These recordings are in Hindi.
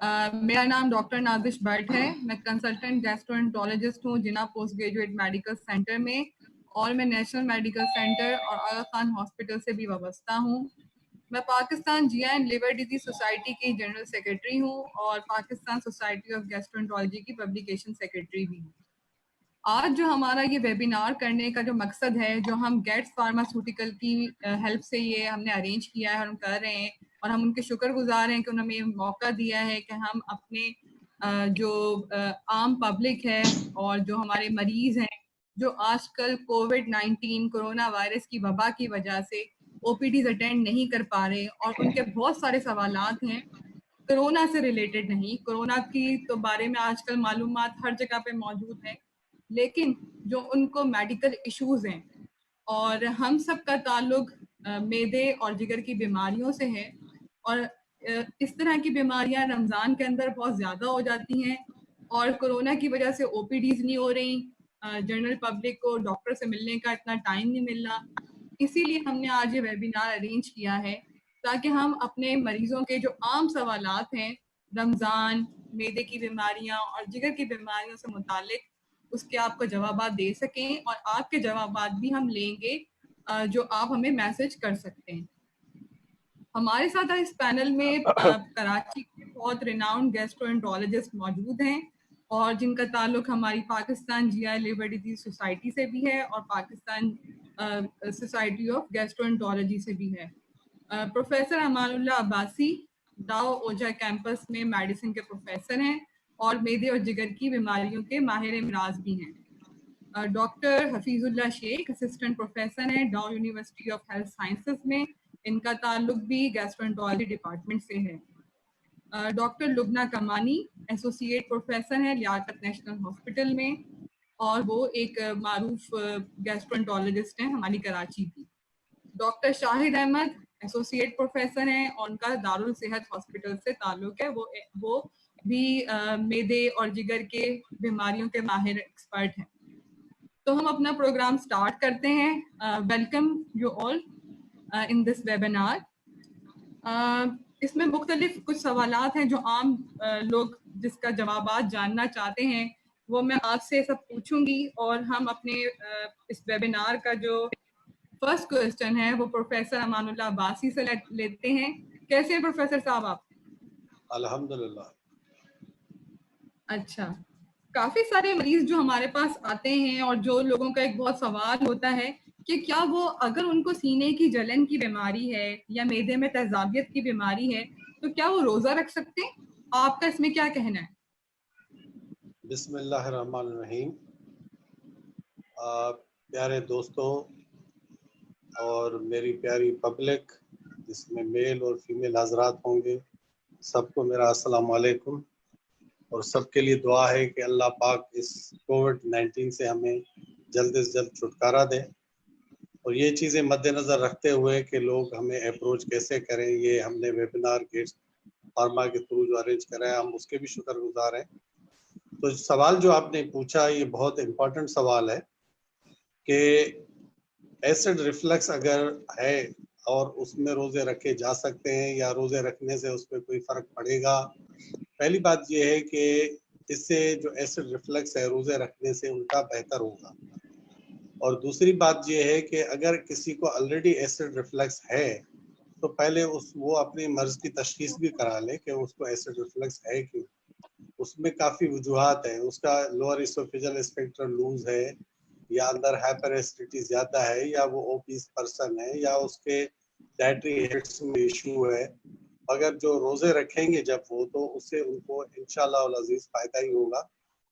मेरा नाम डॉक्टर नाजिश भट्ट है। मैं कंसल्टेंट गैस्ट्रोएंटरोलॉजिस्ट हूँ जिना पोस्ट ग्रेजुएट मेडिकल सेंटर में, और मैं नेशनल मेडिकल सेंटर और आगा खान हॉस्पिटल से भी वाबस्ता हूँ। मैं Pakistan GI and liver disease society की जनरल सेक्रेटरी हूँ और पाकिस्तान सोसाइटी ऑफ गैस्ट्रोएंटरोलॉजी की पब्लिकेशन सेक्रेटरी भी हूँ। आज जो हमारा ये वेबिनार करने का जो मकसद है, जो हम गेट्स फार्मास्यूटिकल की हेल्प से ये हमने अरेंज किया है और हम कर रहे हैं, और हम उनके शुक्रगुजार हैं कि उन्होंने ये मौका दिया है कि हम अपने जो आम पब्लिक है और जो हमारे मरीज हैं जो आजकल कोविड-19 कोरोना वायरस की वबा की वजह से OPDs अटेंड नहीं कर पा रहे, और उनके बहुत सारे सवालात हैं कोरोना से रिलेटेड नहीं। कोरोना की तो बारे में आजकल मालूमात हर जगह पे मौजूद है, लेकिन जो उनको मेडिकल इश्यूज हैं, और हम सब का ताल्लुक मैदे और जिगर की बीमारियों से है, और इस तरह की बीमारियां रमज़ान के अंदर बहुत ज़्यादा हो जाती हैं और कोरोना की वजह से OPDs नहीं हो रही। जनरल पब्लिक को डॉक्टर से मिलने का इतना टाइम नहीं मिल रहा। इसीलिए हमने आज ये वेबिनार अरेंज किया है ताकि हम अपने मरीजों के जो आम सवालात हैं रमज़ान, मैदे की बीमारियां और जिगर की बीमारियों से मुतालिक उसके आपको जवाबात दे सकें, और आपके जवाबात भी हम लेंगे जो आप हमें मैसेज कर सकते हैं। हमारे साथ इस पैनल में कराची के बहुत रिनाउंड गैस्ट्रोएंटरोलॉजिस्ट मौजूद हैं और जिनका ताल्लुक हमारी Pakistan GI liver disease society से भी है और पाकिस्तान सोसाइटी ऑफ गैस्ट्रोएंटरोलॉजी से भी है। प्रोफेसर अमानुल्लाह अब्बासी दाओ ओझा कैंपस में मेडिसिन के प्रोफेसर हैं और मैदे और जिगर की बीमारियों के माहिर इमराज भी हैं। Doctor Hafizullah Sheikh assistant professor हैं Dow university of health sciences में, इनका ताल्लुक भी गैस्ट्रोएंटरोलॉजी डिपार्टमेंट से है। डॉक्टर लुबना कमानी एसोसिएट प्रोफेसर हैं लियाकत नेशनल हॉस्पिटल में, और वो एक मारूफ गैस्ट्रोएंटरोलॉजिस्ट हैं हमारी कराची की। Doctor Shahid Ahmed associate professor हैं और उनका दारुल सेहत हॉस्पिटल से ताल्लुक है। वो भी मैदे और जिगर के बीमारियों के माहिर एक्सपर्ट हैं। तो हम अपना प्रोग्राम स्टार्ट करते हैं। Welcome you all in this webinar. इसमें मुख्तलिफ कुछ सवालात हैं जो आम लोग जिसका जवाबात जानना चाहते हैं, वो मैं आपसे सब पूछूंगी, और हम अपने इस वेबिनार का जो फर्स्ट क्वेश्चन है वो प्रोफेसर अमानुल्लाह अब्बासी से लेते हैं। कैसे हैं प्रोफेसर साहब आप? अल्हम्दुलिल्लाह। अच्छा, काफी सारे मरीज जो हमारे पास आते हैं और जो लोगों का एक बहुत सवाल होता है कि क्या वो अगर उनको सीने की जलन की बीमारी है या मैदे में तेजाबियत की बीमारी है तो क्या वो रोजा रख सकते हैं? आपका इसमें क्या कहना है? बिस्मिल्लाहिर्रहमानिर्रहीम। प्यारे दोस्तों और मेरी प्यारी पब्लिक, जिसमें मेल और फीमेल हजरात होंगे, सबको मेरा अस्सलाम वालेकुम। और सबके लिए दुआ है कि अल्लाह पाक इस कोविड-19 से हमें जल्द से जल्द छुटकारा दे। और ये चीज़ें मद्देनज़र रखते हुए कि लोग हमें अप्रोच कैसे करें, ये हमने वेबिनार गेट्स फार्मा के थ्रू जो अरेंज करा है, हम उसके भी शुक्रगुजार हैं। तो सवाल जो आपने पूछा ये बहुत इम्पोर्टेंट सवाल है कि एसिड रिफ्लक्स अगर है और उसमें रोज़े रखे जा सकते हैं या रोज़े रखने से उसमें कोई फ़र्क पड़ेगा। पहली बात ये है कि इससे जो एसिड रिफ्लक्स है रोज़े रखने से उल्टा बेहतर होगा। और दूसरी बात ये है कि अगर किसी को ऑलरेडी एसिड रिफ्लक्स है तो पहले वो अपनी मर्ज़ की तशख़ीस भी करा ले कि उसको एसिड रिफ्लक्स है क्यों। उसमें काफ़ी वजूहात हैं। उसका लोअर इसोफेजियल स्फिंक्टर लूज है, या अंदर हाइपर एसिडिटी ज़्यादा है, या वो ओबीस पर्सन है, या उसके डाइटरी हैबिट्स में इशू है। अगर जो रोज़े रखेंगे जब वो, तो उससे उनको इंशाअल्लाह अल अज़ीज़ फ़ायदा ही होगा,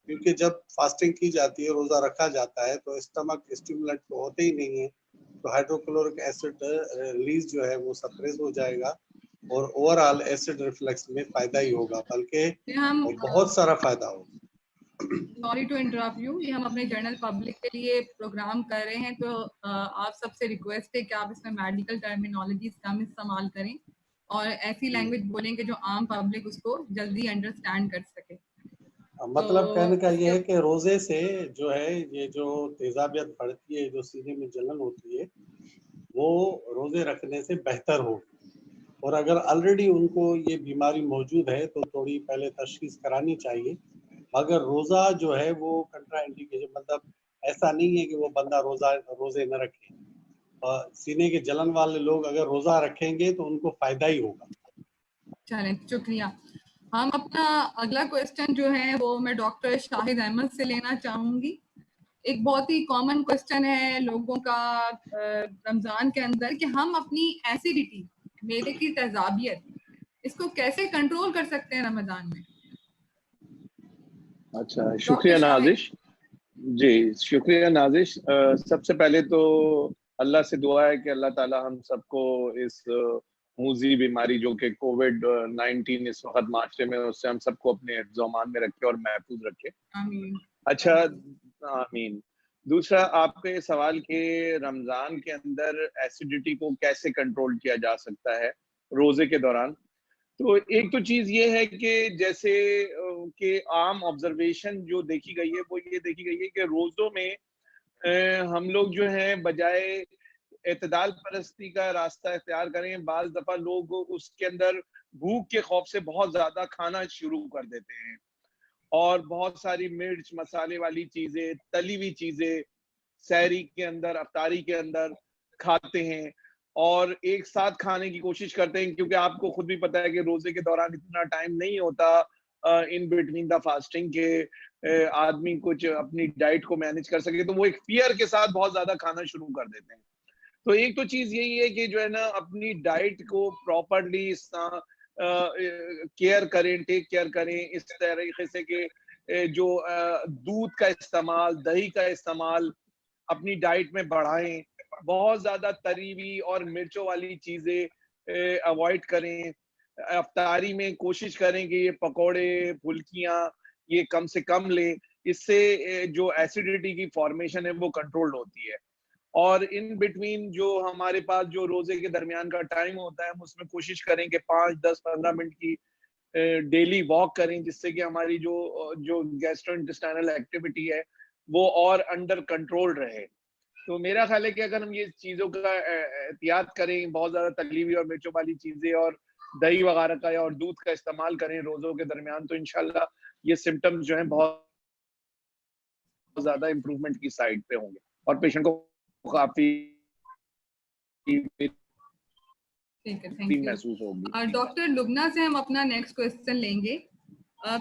क्योंकि जब फास्टिंग की जाती है, रोज़ा रखा जाता है, तो स्टमक स्टिमुलेंट तो होते ही नहीं है, तो हाइड्रोक्लोरिक एसिड रिलीज जो है वो सप्रेस हो जाएगा और ओवरऑल एसिड रिफ्लक्स में फ़ायदा ही होगा, बल्कि हम बहुत सारा फ़ायदा होगा। सॉरी टू इंटरप्ट यू, ये हम अपने जनरल पब्लिक के लिए प्रोग्राम कर रहे हैं, तो आप सबसे रिक्वेस्ट है कि आप इसमें मेडिकल टर्मिनोलॉजीज कम इस्तेमाल करें और ऐसी लैंग्वेज बोलें कि जो आम पब्लिक उसको जल्दी अंडरस्टैंड कर सके। मतलब तो कहने का ये है कि रोजे से जो है ये जो तेजाबियत बढ़ती है, जो सीने में जलन होती है, वो रोजे रखने से बेहतर होगी। और अगर ऑलरेडी उनको ये बीमारी मौजूद है तो थोड़ी पहले तशखीस करानी चाहिए। मगर रोज़ा जो है वो कंट्राइंडिकेशन, मतलब ऐसा नहीं है कि वो बंदा रोज़े न रखे। सीने के जलन वाले लोग अगर रोज़ा रखेंगे तो उनको फ़ायदा ही होगा। चलें, शुक्रिया। हम अपना अगला क्वेश्चन जो है वो मैं डॉक्टर शाहिद अहमद से लेना चाहूँगी। एक बहुत ही कॉमन क्वेश्चन है लोगों का रमज़ान के अंदर कि हम अपनी एसिडिटी, मैदे की तेज़ाबियत, इसको कैसे कंट्रोल कर सकते हैं रमज़ान में? अच्छा, डॉक्टर शुक्रिया शाहिद। नाजिश। जी, शुक्रिया नाजिश। सबसे पहले तो अल्लाह से दुआ है कि अल्लाह ताला हम सबको इस मूजी बीमारी जो कि कोविड-19 इस वक्त माशरे में, उससे हम सबको अपने हिफ्ज़-ओ-अमान में रखे और महफूज रखे। आमीन। अच्छा, आमीन। दूसरा, आपके सवाल के रमज़ान के अंदर एसिडिटी को कैसे कंट्रोल किया जा सकता है रोज़े के दौरान? तो एक तो चीज़ ये है कि जैसे कि आम ऑब्जर्वेशन जो देखी गई है, वो ये देखी गई है कि रोज़ों में हम लोग जो हैं बजाय एतदाल परस्ती का रास्ता इख्तियार करें, बाज़ दफ़ा लोग उसके अंदर भूख के खौफ से बहुत ज़्यादा खाना शुरू कर देते हैं और बहुत सारी मिर्च, मसाले वाली चीज़ें, तली हुई चीज़ें सहरी के अंदर, अफ्तारी के अंदर खाते हैं और एक साथ खाने की कोशिश करते हैं, क्योंकि आपको खुद भी पता है कि रोज़े के दौरान इतना टाइम नहीं होता इन बिटवीन द फास्टिंग के आदमी कुछ अपनी डाइट को मैनेज कर सके, तो वो एक फ़ियर के साथ बहुत ज़्यादा खाना शुरू कर देते हैं। तो एक तो चीज़ यही है कि जो है ना, अपनी डाइट को प्रॉपर्ली केयर करें, टेक केयर करें इस तरीके से कि जो दूध का इस्तेमाल, दही का इस्तेमाल अपनी डाइट में बढ़ाएं, बहुत ज्यादा तरी हुई और मिर्चों वाली चीजें अवॉइड करें। अफ्तारी में कोशिश करें कि ये पकोड़े, फुल्कियां ये कम से कम लें। इससे जो एसिडिटी की फॉर्मेशन है वो कंट्रोल होती है। और इन बिटवीन जो हमारे पास जो रोजे के दरमियान का टाइम होता है, हम उसमें कोशिश करें कि 5, 10, 15 मिनट की डेली वॉक करें, जिससे कि हमारी जो गैस्ट्रोइंटेस्टाइनल एक्टिविटी है वो और अंडर कंट्रोल रहे। तो मेरा ख्याल है कि अगर हम ये चीज़ों का एहतियात करें, बहुत ज़्यादा तली हुई और मिर्चों वाली चीज़ें और दही वगैरह का और दूध का इस्तेमाल करें रोज़ों के दरमियान, तो इंशाल्लाह ये सिम्पटम्स जो हैं बहुत ज़्यादा इम्प्रूवमेंट की साइड पे होंगे और पेशेंट को काफ़ी ठीक है, थैंक यू। महसूस होगी। डॉक्टर लुबना से हम अपना नेक्स्ट क्वेश्चन लेंगे।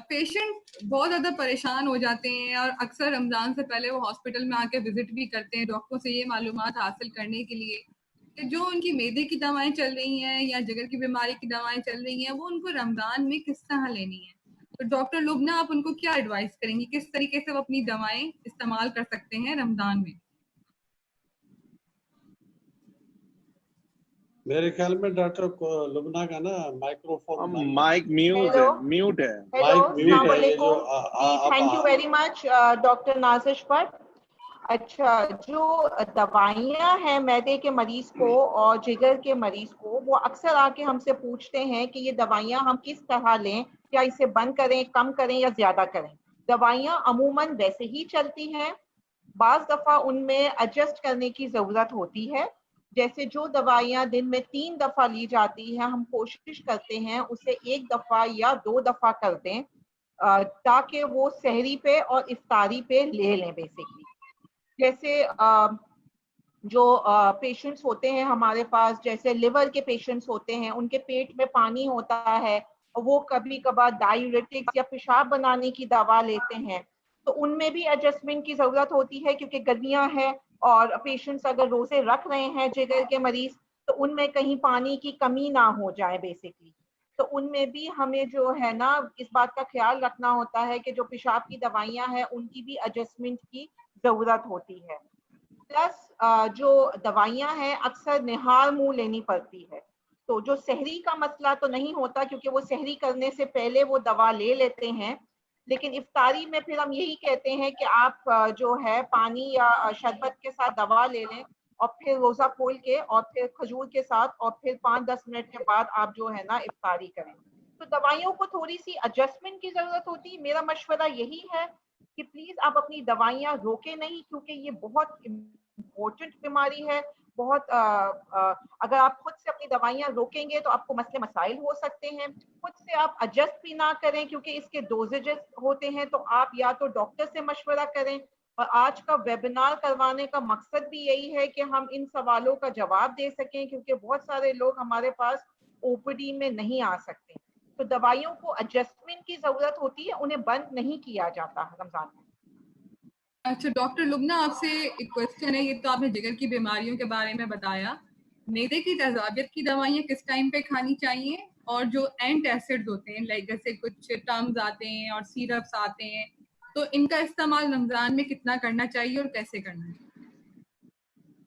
पेशेंट बहुत ज़्यादा परेशान हो जाते हैं और अक्सर रमज़ान से पहले वो हॉस्पिटल में आके विजिट भी करते हैं डॉक्टरों से ये मालूमात हासिल करने के लिए कि जो उनकी मैदे की दवाएं चल रही हैं या जिगर की बीमारी की दवाएं चल रही हैं वो उनको रमज़ान में किस तरह लेनी है। तो डॉक्टर लुबना, आप उनको क्या एडवाइस करेंगी, किस तरीके से वो अपनी दवाएं इस्तेमाल कर सकते हैं रमज़ान में? मेरे ख्याल में डॉक्टर लुबना का ना माइक्रोफोन बंद है। माइक म्यूट हेलो है, म्यूट है। हेलो, माइक म्यूट अस्सलाम है ये जो वालेकुम जी, thank you very much doctor Nazish पर। अच्छा, जो दवाइयाँ हैं मैदे के मरीज को और जिगर के मरीज को, वो अक्सर आके हमसे पूछते हैं कि ये दवाइयाँ हम किस तरह लें, क्या इसे बंद करें, कम करें या ज्यादा करें। दवाइयाँ अमूमन वैसे ही चलती हैं, बाज दफा उनमें एडजस्ट करने की जरूरत होती है। जैसे जो दवाइयाँ दिन में 3 दफा ली जाती है, हम कोशिश करते हैं उसे 1 दफा या 2 दफा कर दें, ताकि वो सहरी पे और इफ्तारी पे ले लें बेसिकली। जैसे जो पेशेंट्स होते हैं हमारे पास, जैसे लिवर के पेशेंट्स होते हैं, उनके पेट में पानी होता है, वो कभी कभार डायूरेटिक्स या पेशाब बनाने की दवा लेते हैं, तो उनमें भी एडजस्टमेंट की जरूरत होती है क्योंकि गर्मियां हैं और पेशेंट्स अगर रोजे रख रहे हैं जिगर के मरीज, तो उनमें कहीं पानी की कमी ना हो जाए बेसिकली। तो उनमें भी हमें जो है ना इस बात का ख्याल रखना होता है कि जो पेशाब की दवाइयां हैं उनकी भी एडजस्टमेंट की जरूरत होती है। प्लस जो दवाइयां हैं अक्सर निहार मुंह लेनी पड़ती है। तो जो सहरी का मसला तो नहीं होता क्योंकि वो सहरी करने से पहले वो दवा ले लेते हैं, लेकिन इफ्तारी में फिर हम यही कहते हैं कि आप जो है पानी या शरबत के साथ दवा ले लें और फिर रोजा खोल के और फिर खजूर के साथ और फिर 5-10 मिनट के बाद आप जो है ना इफ्तारी करें। तो दवाइयों को थोड़ी सी एडजस्टमेंट की जरूरत होती है। मेरा मशवरा यही है कि प्लीज आप अपनी दवाइयाँ रोके नहीं, क्योंकि ये बहुत इम्पोर्टेंट बीमारी है बहुत अगर आप खुद से अपनी दवाइयाँ रोकेंगे तो आपको मसले मसाइल हो सकते हैं। खुद से आप एडजस्ट भी ना करें क्योंकि इसके डोजेजेस होते हैं, तो आप या तो डॉक्टर से मशवरा करें। और आज का वेबिनार करवाने का मकसद भी यही है कि हम इन सवालों का जवाब दे सकें, क्योंकि बहुत सारे लोग हमारे पास ओपीडी में नहीं आ सकते। तो दवाइयों को एडजस्टमेंट की जरूरत होती है, उन्हें बंद नहीं किया जाता रमजान में। अच्छा डॉक्टर लुबना, आपसे एक क्वेश्चन है। ये तो आपने जिगर की बीमारियों के बारे में बताया, मैदे की तेजाबियत की दवाइयाँ किस टाइम पे खानी चाहिए? और जो एंट एसिड्स होते हैं, लाइक जैसे कुछ टर्म्स आते हैं और सिरप्स आते हैं, तो इनका इस्तेमाल रमजान में कितना करना चाहिए और कैसे करना है?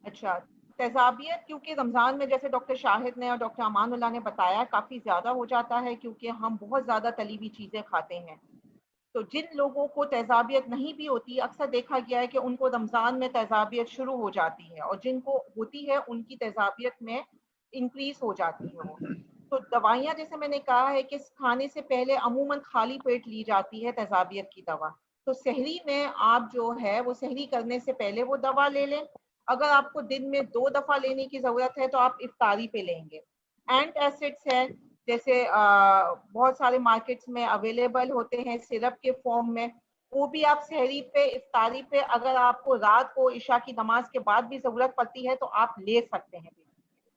अच्छा, तेजाबियत क्योंकि रमज़ान में जैसे डॉक्टर शाहिद ने और डॉक्टर अमानुल्लाह ने बताया काफ़ी ज़्यादा हो जाता है, क्योंकि हम बहुत ज़्यादा तली हुई चीज़ें खाते हैं। तो जिन लोगों को तेजाबियत नहीं भी होती, अक्सर देखा गया है कि उनको रमज़ान में तेजाबियत शुरू हो जाती है, और जिनको होती है उनकी तेजाबियत में इंक्रीज हो जाती है वो। तो दवाइयाँ, जैसे मैंने कहा है कि खाने से पहले अमूमन खाली पेट ली जाती है तेजाबियत की दवा। तो सहरी में आप जो है वो सहरी करने से पहले वो दवा ले लें। अगर आपको दिन में 2 दफा लेने की जरूरत है तो आप इफ्तारी पे लेंगे। एंट एसिड्स है, जैसे बहुत सारे मार्केट्स में अवेलेबल होते हैं सिरप के फॉर्म में, वो भी आप सहरी पे इफ्तारी पे, अगर आपको रात को इशा की नमाज के बाद भी जरूरत पड़ती है तो आप ले सकते हैं।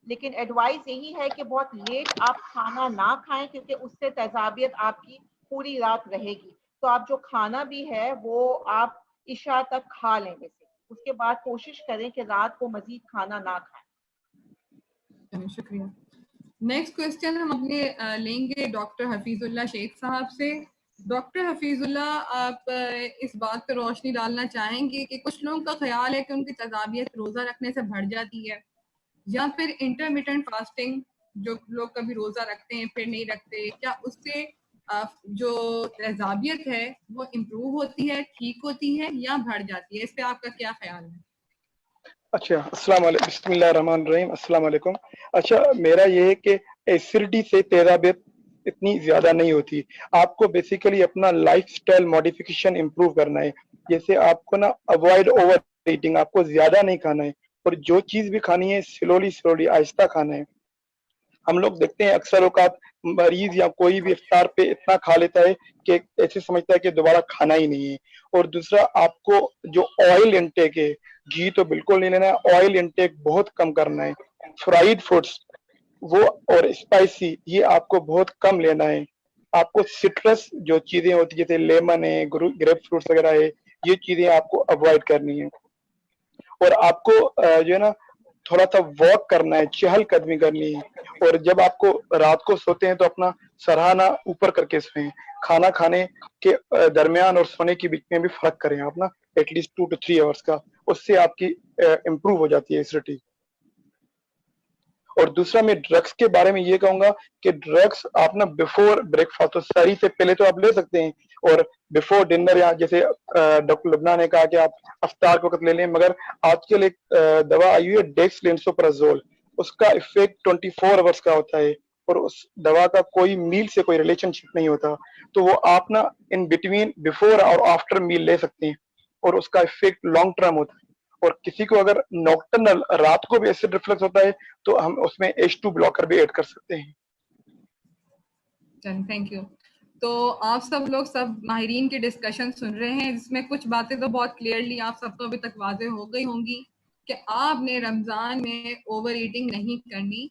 लेकिन एडवाइस यही है कि बहुत लेट आप खाना ना खाएं, क्योंकि उससे तेजाबियत आपकी पूरी रात रहेगी। तो आप जो खाना भी है वो आप इशा तक खा लें, वैसे उसके बाद कोशिश करें कि रात को मजीद खाना ना खाएं। शुक्रिया। नेक्स्ट क्वेश्चन हम अपने लेंगे डॉक्टर हफीजुल्लाह शेख साहब से। डॉक्टर हफीजुल्लाह, आप इस बात पर रोशनी डालना चाहेंगे कि कुछ लोगों का ख्याल है कि उनकी तजाबियत रोज़ा रखने से बढ़ जाती है, या फिर इंटरमिटेंट फास्टिंग, जो लोग कभी रोज़ा रखते हैं फिर नहीं रखते, क्या उससे जो तजाबियत है वो इम्प्रूव होती है, ठीक होती है, या बढ़ जाती है? इस पे आपका क्या ख्याल है? अच्छा, अस्सलाम वालेकुम, बिस्मिल्लाहिर्रहमानिर्रहीम, अस्सलाम वालेकुम। अच्छा, मेरा ये है कि एसिडिटी से तेजाबियत इतनी ज्यादा नहीं होती। आपको बेसिकली अपना लाइफस्टाइल मॉडिफिकेशन इंप्रूव करना है। जैसे आपको ना अवॉइड ओवर ईटिंग, आपको ज्यादा नहीं खाना है, और जो चीज भी खानी है स्लोली स्लोली आहिस्ता खाना है। हम लोग देखते हैं अक्सर औकात मरीज या कोई भी इफ्तार पे इतना खा लेता है कि ऐसे समझता है कि दोबारा खाना ही नहीं है। और दूसरा, आपको जो ऑयल इंटेक है, घी तो बिल्कुल नहीं लेना है, ऑयल इंटेक बहुत कम करना है। फ्राइड फूड्स वो और स्पाइसी ये आपको बहुत कम लेना है। आपको सिट्रस जो चीजें होती है जैसे लेमन है, ग्रेप फ्रूट्स वगैरह है, ये चीजें आपको अवॉइड करनी है। और आपको जो है ना थोड़ा सा वॉक करना है, चहलकदमी करनी है। और जब आपको रात को सोते हैं तो अपना सराहना ऊपर करके सोएं। खाना खाने के दरमियान और सोने के बीच में भी फर्क करें आप ना, एटलीस्ट 2 to 3 आवर्स का, उससे आपकी इम्प्रूव हो जाती है एसिडिटी। और दूसरा, मैं ड्रग्स के बारे में ये कहूंगा कि ड्रग्स आप ना बिफोर ब्रेकफास्ट, तो सहरी से पहले तो आप ले सकते हैं, और बिफोर डिनर, या जैसे डॉक्टर लुबना ने कहा कि आप अफ्तार के वक्त ले लें। मगर आजकल एक दवा आई हुई है डेक्सलेंसोप्राजोल, उसका इफेक्ट 24 आवर्स का होता है, और उस दवा का कोई मील से कोई रिलेशनशिप नहीं होता। तो वो आप ना इन बिटवीन बिफोर और आफ्टर मील ले सकते हैं, और उसका इफेक्ट लॉन्ग टर्म होता है। और किसी को अगर नॉक्टर्नल रात को भी एसिड रिफ्लक्स होता है तो हम उसमें H2 ब्लॉकर भी ऐड कर सकते हैं। Thank you. तो आप सब लोग सब माहिरीन की डिस्कशन सुन रहे हैं, जिसमें कुछ बातें तो बहुत क्लियरली आप सबको अभी तक वाजे हो गई होंगी कि आपने रमज़ान में ओवर ईटिंग नहीं करनी,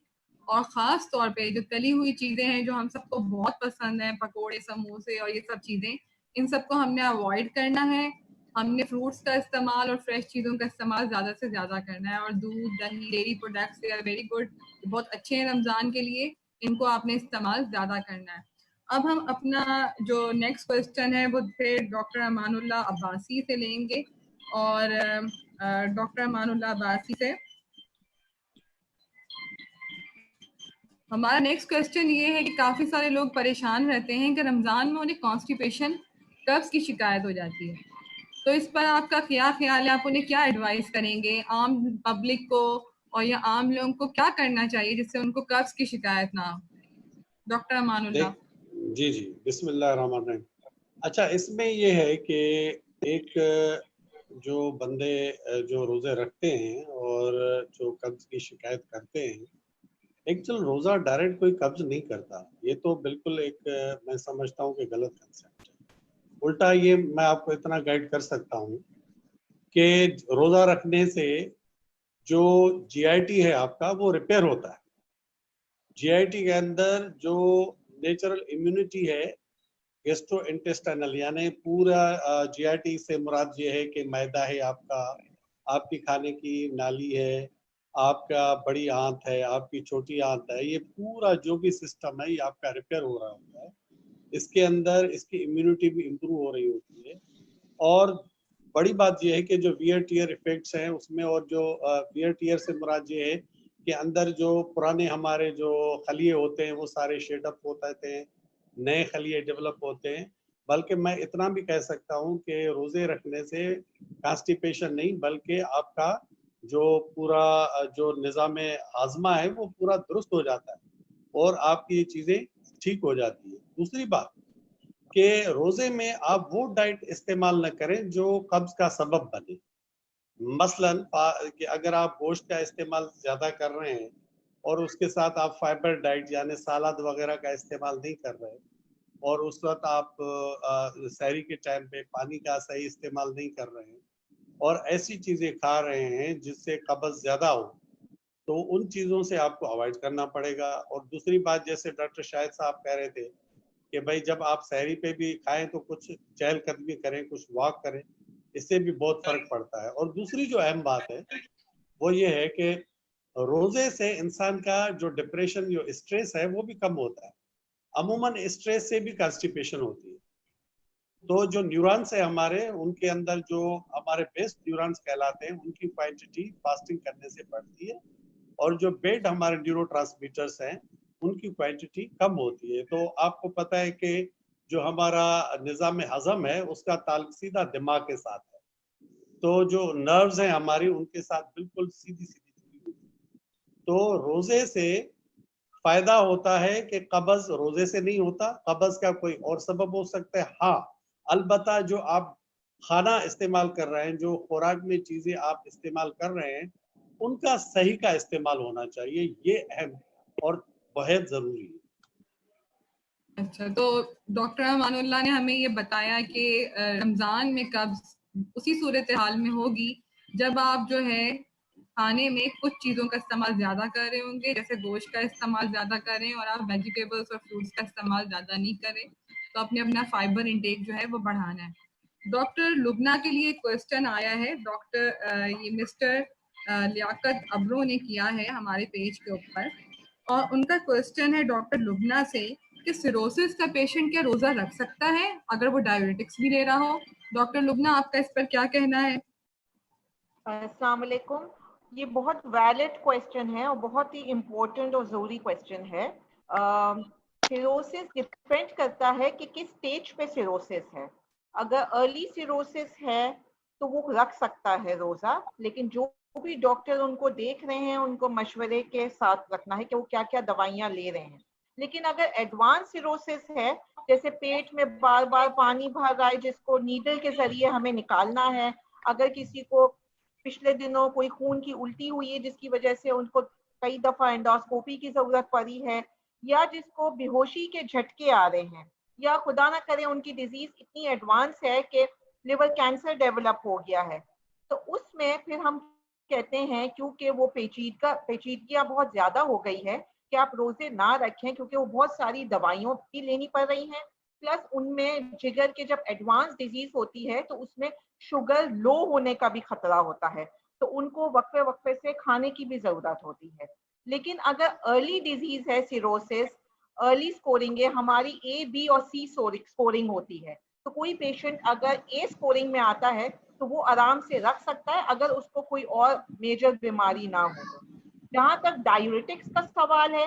और ख़ास तौर पे जो तली हुई चीज़ें हैं जो हम सबको बहुत पसंद हैं, पकोड़े, समोसे और ये सब चीज़ें, इन सबको हमने अवॉइड करना है। हमने फ्रूट्स का इस्तेमाल और फ्रेश चीज़ों का इस्तेमाल ज़्यादा से ज़्यादा करना है, और दूध, दही, dairy products they are very good, बहुत अच्छे हैं रमज़ान के लिए, इनको आपने इस्तेमाल ज़्यादा करना है। अब हम अपना जो नेक्स्ट क्वेश्चन है वो फिर डॉक्टर अमानुल्लाह अब्बासी से लेंगे। और डॉक्टर अमानुल्लाह अब्बासी से हमारा नेक्स्ट क्वेश्चन ये है कि काफ़ी सारे लोग परेशान रहते हैं कि रमज़ान में उन्हें कॉन्स्टिपेशन, कब्ज़ की शिकायत हो जाती है। तो इस पर आपका क्या ख्याल है? आप उन्हें क्या एडवाइस करेंगे, आम पब्लिक को और या आम लोगों को क्या करना चाहिए जिससे उनको कब्ज़ की शिकायत ना हो? डॉक्टर अमानुल्लाह। जी जी, बिस्मिल्लाहिर्रहमानिर्रहीम। अच्छा, इसमें ये है कि एक जो बंदे जो रोज़े रखते हैं और जो कब्ज़ की शिकायत करते हैं, एक्चुअल रोज़ा डायरेक्ट कोई कब्ज़ नहीं करता। ये तो बिल्कुल एक मैं समझता हूँ कि गलत कंसेप्ट है। उल्टा ये मैं आपको इतना गाइड कर सकता हूँ कि रोज़ा रखने से जो जीआईटी है आपका वो रिपेयर होता है। जीआईटी के अंदर जो नेचुरल इम्यूनिटी है गैस्ट्रोइंटेस्टाइनल यानी पूरा जीआईटी से मुराद ये है कि मैदा है आपका, आपकी खाने की नाली है, आपका बड़ी आंत है, आपकी छोटी आंत है, ये पूरा जो भी सिस्टम है ये आपका रिपेयर हो रहा होता है। इसके अंदर इसकी इम्यूनिटी भी इम्प्रूव हो रही होती है। और बड़ी बात यह है कि जो वियर टीयर इफेक्ट्स हैं उसमें, और जो वियर टीयर से मुराद ये है कि अंदर जो पुराने हमारे जो खलिए होते हैं वो सारे शेड अप होते हैं, नए खलिए डेवलप होते हैं। बल्कि मैं इतना भी कह सकता हूँ कि रोज़े रखने से कॉन्स्टिपेशन नहीं बल्कि आपका जो पूरा जो निज़ाम हाजमा है वो पूरा दुरुस्त हो जाता है और आपकी ये चीज़ें ठीक हो जाती है। दूसरी बात कि रोज़े में आप वो डाइट इस्तेमाल न करें जो कब्ज़ का सबब बने। मसलन कि अगर आप गोश्त का इस्तेमाल ज़्यादा कर रहे हैं और उसके साथ आप फाइबर डाइट यानी सलाद वगैरह का इस्तेमाल नहीं कर रहे हैं और उस वक्त आप सहरी के टाइम पे पानी का सही इस्तेमाल नहीं कर रहे हैं और ऐसी चीज़ें खा रहे हैं जिससे कब्ज़ ज़्यादा हो, तो उन चीज़ों से आपको अवॉइड करना पड़ेगा। और दूसरी बात, जैसे डॉक्टर शाहिद साहब कह रहे थे कि भाई जब आप सहरी पे भी खाएं तो कुछ चहलकदमी करें, कुछ वॉक करें, इससे भी बहुत फर्क पड़ता है। और दूसरी जो अहम बात है वो ये है कि रोजे से इंसान का जो डिप्रेशन, जो स्ट्रेस है वो भी कम होता है। अमूमन स्ट्रेस से भी कॉन्स्टिपेशन होती है। तो जो न्यूरॉन्स है हमारे, उनके अंदर जो हमारे बेस्ट न्यूरॉन्स कहलाते हैं उनकी क्वांटिटी फास्टिंग करने से बढ़ती है और जो बेड हमारे न्यूरोट्रांसमीटर्स हैं उनकी क्वांटिटी कम होती है। तो आपको पता है कि जो हमारा निज़ाम हजम है उसका ताल्लुक सीधा दिमाग के साथ है, तो जो नर्व्स हैं हमारी उनके साथ बिल्कुल सीधी सीधी जुड़ी हुई है। तो रोजे से फायदा होता है कि कब्ज रोजे से नहीं होता, कब्ज का कोई और सबब हो सकता है। हाँ, अलबत्ता जो आप खाना इस्तेमाल कर रहे हैं, जो खुराक में चीजें आप इस्तेमाल कर रहे हैं, उनका सही का इस्तेमाल होना चाहिए। ये अहम और बहुत जरूरी है। अच्छा, तो डॉक्टर अमानुल्लाह ने हमें ये बताया कि रमज़ान में कब्ज़ उसी सूरत हाल में होगी जब आप जो है खाने में कुछ चीज़ों का इस्तेमाल ज़्यादा कर रहे होंगे, जैसे गोश्त का इस्तेमाल ज़्यादा करें और आप वेजिटेबल्स और फ्रूट्स का इस्तेमाल ज़्यादा नहीं करें, तो अपने अपना फाइबर इंटेक जो है वो बढ़ाना है। डॉक्टर लुबना के लिए क्वेश्चन आया है, ये मिस्टर लियाकत अब्रो ने किया है हमारे पेज के ऊपर, और उनका क्वेश्चन है डॉक्टर लुबना से कि सिरोसिस का पेशेंट क्या रोजा रख सकता है अगर वो डायबिटिक्स भी ले रहा हो? डॉक्टर लुबना, आपका इस पर क्या कहना है? अस्सलाम वालेकुम। ये बहुत वैलिड क्वेश्चन है और बहुत ही इम्पोर्टेंट और ज़रूरी क्वेश्चन है। सिरोसिस डिपेंड करता है कि किस स्टेज पे सिरोसिस है। अगर अर्ली सिरोसिस है तो वो रख सकता है रोज़ा, लेकिन जो भी डॉक्टर उनको देख रहे हैं उनको मशवरे के साथ रखना है कि वो क्या क्या दवाइयाँ ले रहे हैं। लेकिन अगर एडवांस सिरोसिस है, जैसे पेट में बार बार पानी भर रहा है जिसको नीडल के जरिए हमें निकालना है, अगर किसी को पिछले दिनों कोई खून की उल्टी हुई है जिसकी वजह से उनको कई दफा एंडोस्कोपी की जरूरत पड़ी है, या जिसको बेहोशी के झटके आ रहे हैं, या खुदा ना करे उनकी डिजीज इतनी एडवांस है कि लिवर कैंसर डेवलप हो गया है, तो उसमें फिर हम कहते हैं क्योंकि वो पेचीदगियां बहुत ज्यादा हो गई है कि आप रोजे ना रखें, क्योंकि वो बहुत सारी दवाइयों भी लेनी पड़ रही हैं, प्लस उनमें जिगर के जब एडवांस डिजीज होती है तो उसमें शुगर लो होने का भी खतरा होता है, तो उनको वक्फे वक्फे से खाने की भी जरूरत होती है। लेकिन अगर अर्ली डिजीज है सिरोसिस, अर्ली स्कोरिंग है, हमारी ए बी और सी स्कोरिंग होती है, तो कोई पेशेंट अगर ए स्कोरिंग में आता है तो वो आराम से रख सकता है अगर उसको कोई और मेजर बीमारी ना हो। जहां तक डायूरेटिक्स का सवाल है,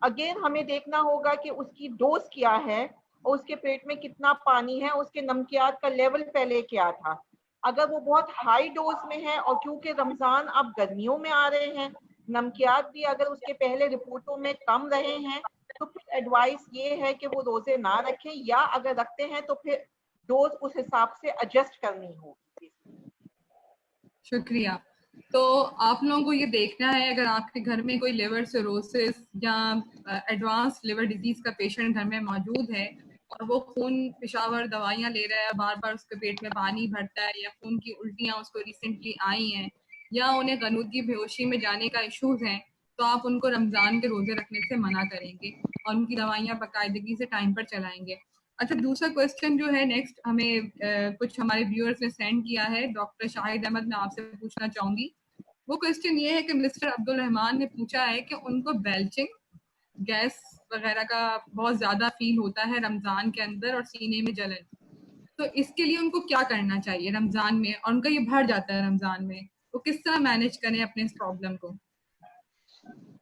अगेन हमें देखना होगा कि उसकी डोज क्या है और उसके पेट में कितना पानी है, उसके नमकियात का लेवल पहले क्या था। अगर वो बहुत हाई डोज में है और क्योंकि रमजान अब गर्मियों में आ रहे हैं, नमकियात भी अगर उसके पहले रिपोर्टों में कम रहे हैं, तो फिर एडवाइस ये है कि वो रोजे ना रखें, या अगर रखते हैं तो फिर डोज उस हिसाब से एडजस्ट करनी होगी। शुक्रिया। तो आप लोगों को ये देखना है, अगर आपके घर में कोई लिवर सिरोसिस या एडवांस लिवर डिजीज का पेशेंट घर में मौजूद है और वो खून पेशावर दवाइयाँ ले रहा है, बार बार उसके पेट में पानी भरता है, या खून की उल्टियाँ उसको रिसेंटली आई हैं, या उन्हें गनुदगी बेहोशी में जाने का इश्यूज हैं, तो आप उनको रमज़ान के रोज़े रखने से मना करेंगे और उनकी दवाइयाँ बाकायदगी से टाइम पर चलाएंगे। अच्छा, दूसरा क्वेश्चन जो है नेक्स्ट हमें कुछ हमारे व्यूअर्स ने सेंड किया है, डॉक्टर शाहिद अहमद, मैं आपसे पूछना चाहूंगी। वो क्वेश्चन ये है कि मिस्टर अब्दुल रहमान ने पूछा है कि उनको बेल्चिंग, गैस वगैरह का बहुत ज्यादा फील होता है रमजान के अंदर और सीने में जलन, तो इसके लिए उनको क्या करना चाहिए रमजान में, और उनका ये भर जाता है रमजान में, वो किस तरह मैनेज करें अपने इस प्रॉब्लम को?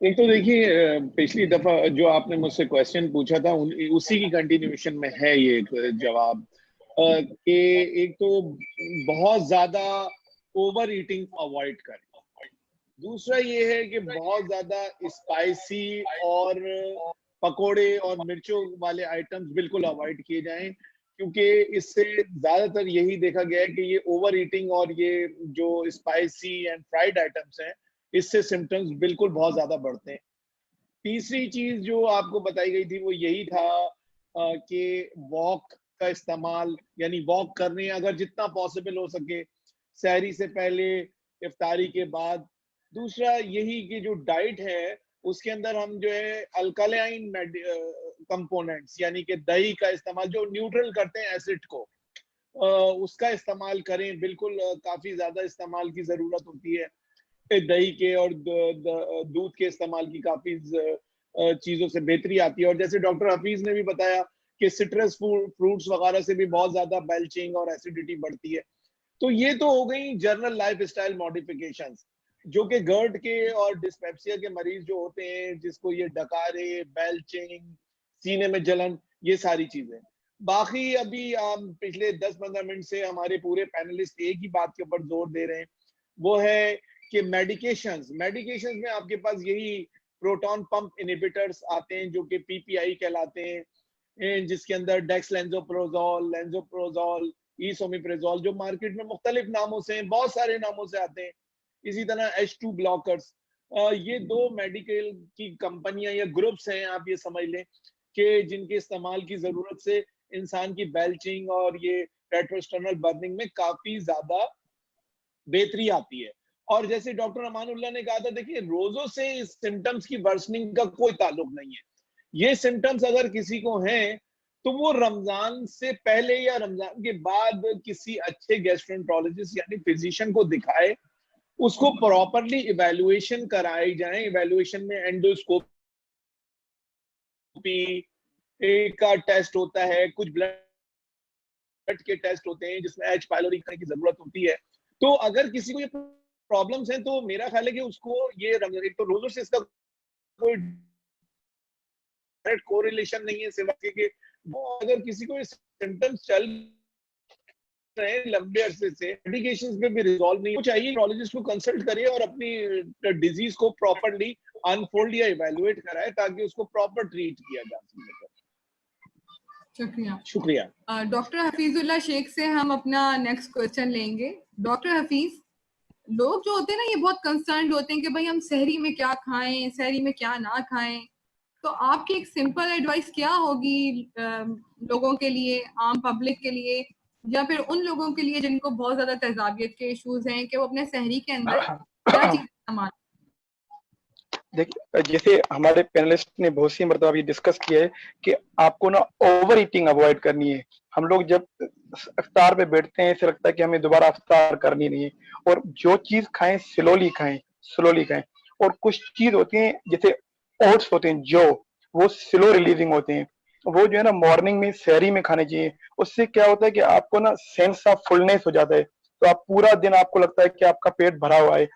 एक तो देखिए, पिछली दफा जो आपने मुझसे क्वेश्चन पूछा था उसी की कंटिन्यूएशन में है ये जवाब, कि एक तो बहुत ज्यादा ओवर ईटिंग अवॉइड करें। दूसरा ये है कि बहुत ज्यादा स्पाइसी और पकोड़े और मिर्चों वाले आइटम्स बिल्कुल अवॉइड किए जाएं, क्योंकि इससे ज्यादातर यही देखा गया है कि ये ओवर ईटिंग और ये जो स्पाइसी एंड फ्राइड आइटम्स हैं, इससे सिम्टम्स बिल्कुल बहुत ज्यादा बढ़ते हैं। तीसरी चीज जो आपको बताई गई थी वो यही था कि वॉक का इस्तेमाल, यानी वॉक करने अगर जितना पॉसिबल हो सके, सहरी से पहले, इफ्तारी के बाद। दूसरा यही कि जो डाइट है उसके अंदर हम जो है अल्कलाइन कंपोनेंट्स यानी कि दही का इस्तेमाल, जो न्यूट्रल करते हैं एसिड को, उसका इस्तेमाल करें। बिल्कुल काफी ज्यादा इस्तेमाल की जरूरत होती है दही के, और दूध के इस्तेमाल की काफी चीजों से बेहतरी आती है। और जैसे डॉक्टर हफीज ने भी बताया कि सिट्रस फ्रूट्स वगैरह से भी बहुत ज्यादा बेल्चिंग और एसिडिटी बढ़ती है। तो ये तो हो गई जनरल लाइफ स्टाइल मॉडिफिकेशंस, जो कि गर्ड के और डिस्पेप्सिया के मरीज जो होते हैं, जिसको ये डकारे, बेल्चिंग, सीने में जलन, ये सारी चीजें। बाकी अभी पिछले 10-15 मिनट से हमारे पूरे पैनलिस्ट एक ही बात के ऊपर जोर दे रहे हैं, वो है कि मेडिकेशंस में आपके पास यही प्रोटॉन पंप इनहिबिटर्स आते हैं, जो कि पीपीआई कहलाते हैं, जिसके अंदर डेक्सलेंसोप्रोजोल, लेंसोप्रोजोल, ईसोमिप्रेजोल, जो मार्केट में मुख्तलिफ नामों से, बहुत सारे नामों से आते हैं। इसी तरह H2 ब्लॉकर्स, ये दो मेडिकल की कंपनियां या ग्रुप्स हैं, आप ये समझ लें, कि जिनके इस्तेमाल की जरूरत से इंसान की बेल्चिंग और ये रेट्रोस्टर्नल बर्निंग में काफी ज्यादा बेहतरी आती है। और जैसे डॉक्टर अमानुल्लाह ने कहा था, देखिए रोजों से इस सिम्टम्स की वर्सनिंग का कोई ताल्लुक नहीं है। ये सिम्टम्स अगर किसी को हैं तो वो रमजान से पहले या रमजान के बाद किसी अच्छे गैस्ट्रोएंटरोलॉजिस्ट यानी फिजिशियन को दिखाए, उसको प्रॉपरली इवैल्यूएशन कराई जाए। इवैल्यूएशन में एंडोस्कोपी का टेस्ट होता है, कुछ ब्लड के टेस्ट होते हैं जिसमें H पायलोरी करने की जरूरत होती है। तो अगर किसी को ये प्रॉब्लम्स हैं तो मेरा ख्याल है कि उसको ये एक तो रोजों से इसका कोई डायरेक्ट कोरिलेशन नहीं है, सिवाय कि वो अगर किसी को सिम्टम्स चल रहे हैं लंबे अरसे से, मेडिकेशंस पे भी रिजॉल्व नहीं हो, चाहिए न्यूरोलॉजिस्ट को कंसल्ट करिए और अपनी डिजीज को प्रॉपर्ली अनफोल्ड या इवैल्यूएट कराए, ताकि उसको प्रॉपर ट्रीट किया जा सके। शुक्रिया। डॉक्टर हफीजुल्लाह शेख से हम अपना नेक्स्ट क्वेश्चन लेंगे। डॉक्टर हफीज, लोग जो होते हैं ना, ये बहुत कंसर्न होते हैं कि भाई हम सहरी में क्या खाएं, सहरी में क्या ना खाएं, तो आपकी एक सिंपल एडवाइस क्या होगी लोगों के लिए, आम पब्लिक के लिए, या फिर उन लोगों के लिए जिनको बहुत ज्यादा तेजाबियत के इश्यूज हैं, कि वो अपने सहरी के अंदर क्या चीज इस्तेमाल? देखिए, जैसे हमारे पैनलिस्ट ने बहुत सी मरतबा ये डिस्कस किया है कि आपको ना ओवर ईटिंग अवॉइड करनी है। हम लोग जब इफ्तार पे बैठते हैं, ऐसे लगता है कि हमें दोबारा इफ्तार करनी नहीं है, और जो चीज खाएं स्लोली खाएं। और कुछ चीज होती हैं जैसे ओट्स होते हैं, जो वो स्लो रिलीजिंग होते हैं, वो जो है ना मॉर्निंग में सहरी में खाने चाहिए। उससे क्या होता है कि आपको ना सेंस ऑफ फुलनेस हो जाता है, तो आप पूरा दिन आपको लगता है कि आपका पेट भरा हुआ है।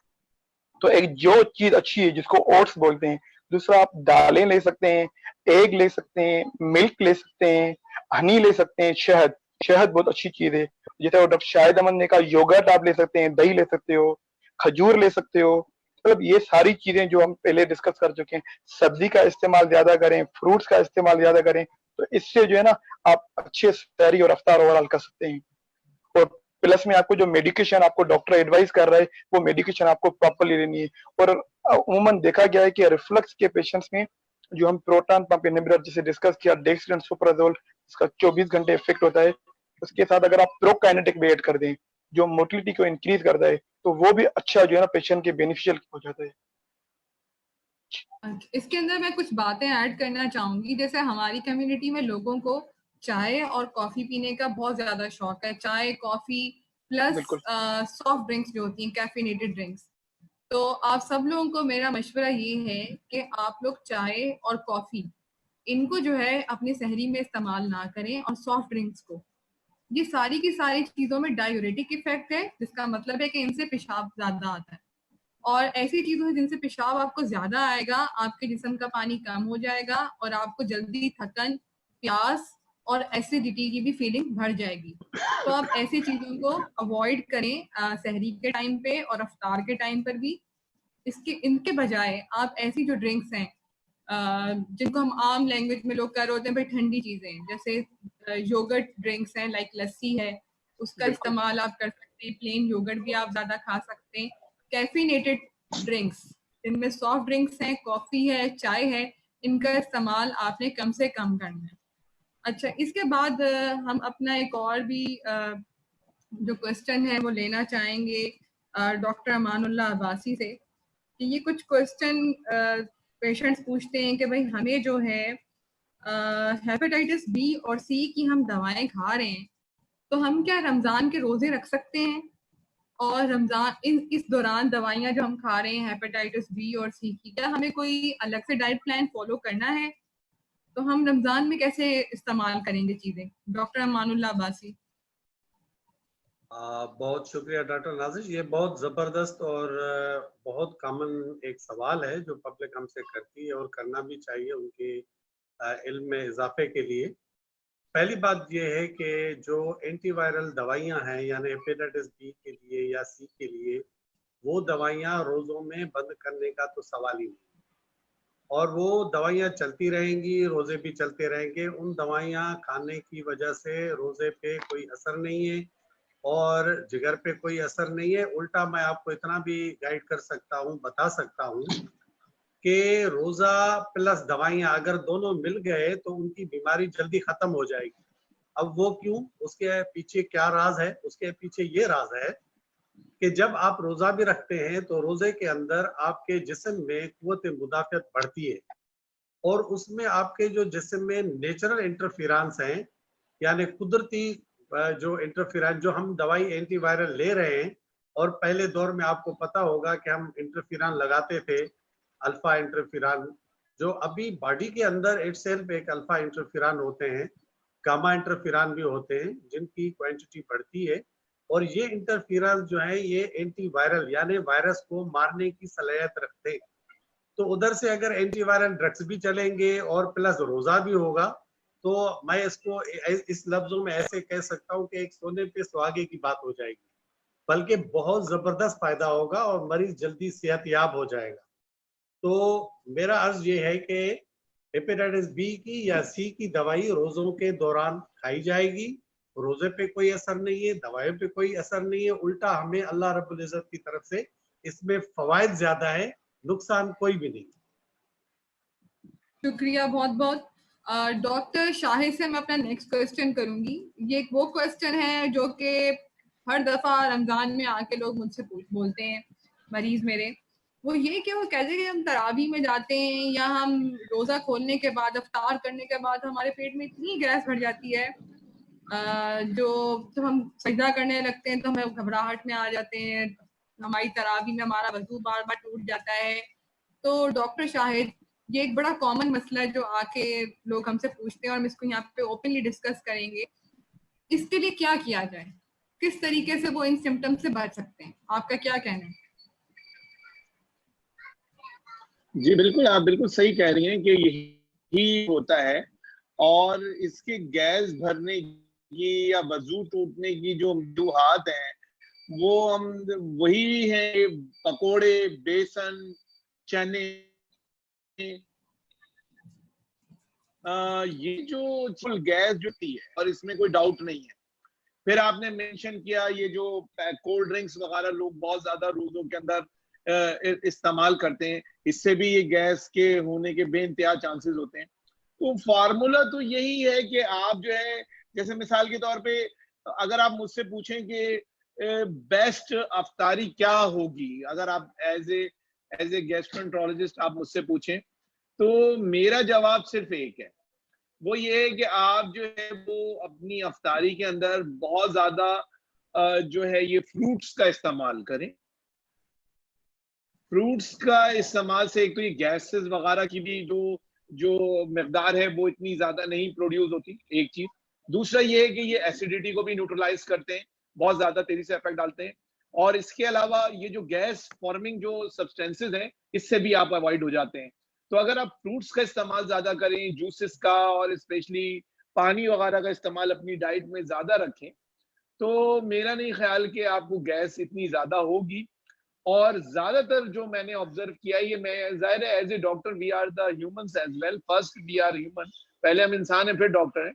तो एक जो चीज अच्छी है जिसको ओट्स बोलते हैं। दूसरा, आप दालें ले सकते हैं, एग ले सकते हैं, मिल्क ले सकते हैं, हनी ले सकते हैं, शहद बहुत अच्छी चीज है। जैसे डॉक्टर शाहिद अहमद ने कहा, योगर्ट आप ले सकते हैं, दही ले सकते हो, खजूर ले सकते हो। मतलब ये सारी चीजें जो हम पहले डिस्कस कर चुके हैं। सब्जी का इस्तेमाल ज्यादा करें, फ्रूट्स का इस्तेमाल ज्यादा करें, तो इससे जो है ना आप अच्छे सहरी और अफ्तार ओवरऑल कर सकते हैं। और प्लस में आपको जो मेडिकेशन आपको डॉक्टर एडवाइस कर रहा है वो मेडिकेशन आपको प्रॉपरली लेनी है। और अमूमन देखा गया है कि रिफ्लक्स के पेशेंट्स में जो हम प्रोटॉन पंप इनहिबिटर जैसे डिस्कस किया डेक्सट्रोसोप्राजोल, इसका 24 घंटे इफेक्ट होता है। उसके साथ अगर आप प्रोकाइनेटिक भी ऐड कर दें जो मोटिलिटी को इंक्रीज करता है तो वो भी अच्छा जो है ना पेशेंट के बेनिफिशियल हो जाता है। इसके अंदर मैं कुछ बातें ऐड करना चाहूंगी। जैसे हमारी कम्युनिटी में लोगों को चाय और कॉफी पीने का बहुत ज्यादा शौक है, चाय कॉफी प्लस बिल्कुल सॉफ्ट ड्रिंक्स जो होती हैं, कैफिनेटेड ड्रिंक्स। तो आप सब लोगों को मेरा मशवरा ये है कि आप लोग चाय और कॉफी इनको जो है अपनी सहरी में इस्तेमाल ना करें, और सॉफ्ट ड्रिंक्स को। ये सारी की सारी चीजों में डायूरेटिक इफेक्ट है, जिसका मतलब है कि इनसे पेशाब ज्यादा आता है। और ऐसी चीजों से जिनसे पेशाब आपको ज्यादा आएगा, आपके जिस्म का पानी कम हो जाएगा और आपको जल्दी थकन, प्यास और एसिडिटी की भी फीलिंग बढ़ जाएगी। तो आप ऐसी चीजों को अवॉइड करें सहरी के टाइम पे और अफ्तार के टाइम पर भी। इनके बजाय आप ऐसी जो ड्रिंक्स हैं जिनको हम आम लैंग्वेज में लोग कह रहे होते हैं भाई ठंडी चीजें, जैसे योगर्ट ड्रिंक्स हैं, लाइक लस्सी है, उसका बिल्कुल इस्तेमाल आप कर सकते हैं। प्लेन योगर्ट भी आप ज्यादा खा सकते हैं। कैफिनेटेड ड्रिंक्स, इनमें सॉफ्ट ड्रिंक्स हैं, कॉफी है, चाय है, इनका इस्तेमाल आपने कम से कम करना है। अच्छा, इसके बाद हम अपना एक और भी जो क्वेश्चन है वो लेना चाहेंगे डॉक्टर अमानुल्लाह अब्बासी से। कि ये कुछ क्वेश्चन पेशेंट्स पूछते हैं कि भाई हमें जो है हेपेटाइटिस बी और सी की हम दवाएं खा रहे हैं, तो हम क्या रमजान के रोजे रख सकते हैं? और रमजान इस दौरान दवाइयां जो हम खा रहे हैं हेपेटाइटिस बी और सी की, क्या हमें कोई अलग से डाइट प्लान फॉलो करना है? तो हम रमजान में कैसे इस्तेमाल करेंगे चीजें? डॉक्टर अमानुल्लाह अब्बासी। बहुत शुक्रिया डॉक्टर नाजिश। ये बहुत ज़बरदस्त और बहुत कॉमन एक सवाल है जो पब्लिक हमसे करती है और करना भी चाहिए उनके इल्म में इजाफे के लिए। पहली बात ये है कि जो एंटीवायरल दवाइयां हैं यानी हेपेटाइटिस बी के लिए या सी के लिए, वो दवाइयां रोज़ों में बंद करने का तो सवाल ही नहीं, और वो दवाइयां चलती रहेंगी, रोज़े भी चलते रहेंगे। उन दवाइयां खाने की वजह से रोज़े पे कोई असर नहीं है और जिगर पे कोई असर नहीं है। उल्टा मैं आपको इतना भी गाइड कर सकता हूँ, बता सकता हूँ कि रोजा प्लस दवाइयां अगर दोनों मिल गए तो उनकी बीमारी जल्दी खत्म हो जाएगी। अब वो क्यों, उसके पीछे क्या राज है? उसके पीछे ये राज है कि जब आप रोजा भी रखते हैं तो रोजे के अंदर आपके जिस्म में कुव्वत मुदाफियत बढ़ती है, और उसमें आपके जो जिस्म में नेचुरल इंटरफेरेंस हैं यानी कुदरती जो इंटरफेरेंस, जो हम दवाई एंटीवायरल ले रहे हैं, और पहले दौर में आपको पता होगा कि हम इंटरफेरॉन लगाते थे, अल्फा इंटरफेरॉन, जो अभी बॉडी के अंदर इटसेल्फ एक अल्फा इंटरफेरॉन होते हैं, गामा इंटरफेरॉन भी होते हैं जिनकी क्वांटिटी बढ़ती है। और ये इंटरफेरॉन जो है ये एंटीवायरल यानी वायरस को मारने की सलाहियत रखते हैं। तो उधर से अगर एंटीवायरल ड्रग्स भी चलेंगे और प्लस रोजा भी होगा, तो मैं इसको इस लफ्जों में ऐसे कह सकता हूँ कि एक सोने पे सुहागे की बात हो जाएगी, बल्कि बहुत जबरदस्त फायदा होगा और मरीज जल्दी सेहतयाब हो जाएगा। तो मेरा अर्ज ये है कि हेपेटाइटिस बी की या सी की दवाई रोजों के दौरान खाई जाएगी। रोजे पे कोई असर नहीं है, दवाइयों पे कोई असर नहीं है, उल्टा हमें अल्लाह रब्बुल इज्जत की तरफ से इसमें फवायद ज्यादा है, नुकसान कोई भी नहीं। शुक्रिया बहुत बहुत। डॉक्टर शाहिद से मैं अपना नेक्स्ट क्वेश्चन करूंगी। ये वो क्वेश्चन है जो कि हर दफा रमजान में आके लोग मुझसे बोलते हैं मरीज मेरे। वो ये कि वो कहते हैं कि हम तरावी में जाते हैं या हम रोजा खोलने के बाद, अफ्तार करने के बाद हमारे पेट में इतनी गैस भर जाती है जो जब हम सजदा करने लगते हैं तो हमें घबराहट में आ जाते हैं, हमारी तरावी में हमारा वजू बार बार टूट जाता है। तो डॉक्टर शाहिद, ये एक बड़ा कॉमन मसला है जो आके लोग हमसे पूछते हैं और हम इसको यहाँ पे ओपनली डिस्कस करेंगे। इसके लिए क्या किया जाए, किस तरीके से वो इन सिम्टम से बच सकते हैं? आपका क्या कहना है? जी बिल्कुल, आप बिल्कुल सही कह रही हैं कि यही होता है। और इसके गैस भरने की या वजू टूटने की जो वजूहात हैं वो हम वही है, पकोड़े, बेसन, चने, ये जो फुल गैस जो थी है, और इसमें कोई डाउट नहीं है फिर आपने मेंशन किया ये जो कोल्ड ड्रिंक्स वगैरह लोग बहुत ज्यादा रोजों के अंदर इस्तेमाल करते हैं, इससे भी ये गैस के होने के बेइंतहा चांसेस होते हैं। तो फार्मूला तो यही है कि आप जो है, जैसे मिसाल के तौर पे अगर आप मुझसे पूछें कि बेस्ट अफ्तारी क्या होगी, अगर आप एज ए गैस्ट्रोएंटरोलॉजिस्ट आप मुझसे पूछें, तो मेरा जवाब सिर्फ एक है, वो ये है कि आप जो है वो अपनी अफ्तारी के अंदर बहुत ज्यादा जो है ये फ्रूट्स का इस्तेमाल करें। फ्रूट्स का इस्तेमाल से एक तो ये गैसेस वगैरह की भी जो मिकदार है वो इतनी ज्यादा नहीं प्रोड्यूस होती, एक चीज। दूसरा ये है कि ये एसिडिटी को भी न्यूट्रलाइज करते हैं, बहुत ज्यादा तेजी से इफेक्ट डालते हैं। और इसके अलावा ये जो गैस फॉर्मिंग जो सब्सटेंसेस हैं, इससे भी आप अवॉइड हो जाते हैं। तो अगर आप फ्रूट्स का इस्तेमाल ज्यादा करें, जूसेस का, और स्पेशली पानी वगैरह का इस्तेमाल अपनी डाइट में ज्यादा रखें, तो मेरा नहीं ख्याल कि आपको गैस इतनी ज्यादा होगी। और ज्यादातर जो मैंने ऑब्जर्व किया, ये मैं जाहिर है as a doctor we are the humans as well, first we are human, पहले हम इंसान हैं फिर डॉक्टर हैं।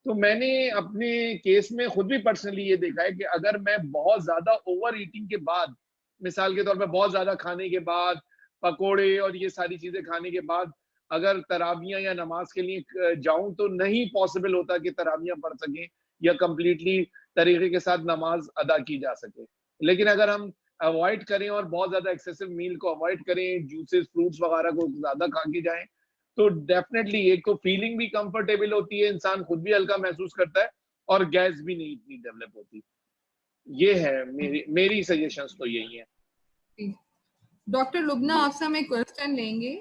तो मैंने अपने केस में खुद भी पर्सनली ये देखा है कि अगर मैं बहुत ज्यादा ओवर ईटिंग के बाद, मिसाल के तौर पर बहुत ज्यादा खाने के बाद, पकोड़े और ये सारी चीजें खाने के बाद अगर तराबियां या नमाज के लिए जाऊं, तो नहीं पॉसिबल होता कि तराबियां पढ़ सकें या कंप्लीटली तरीके के साथ नमाज अदा की जा सके। लेकिन अगर हम अवॉइड करें और बहुत ज्यादा एक्सेसिव मील को अवॉइड करें, जूसेस फ्रूट्स वगैरह को ज्यादा खा के जाएं, तो डेफिनेटली एक तो फीलिंग भी कंफर्टेबल होती है, इंसान खुद भी हल्का महसूस करता है, और गैस भी नहीं इतनी डेवलप होती। ये है मेरी सजेशंस तो यही है। डॉक्टर लुबना, आपसे हम एक क्वेश्चन लेंगे।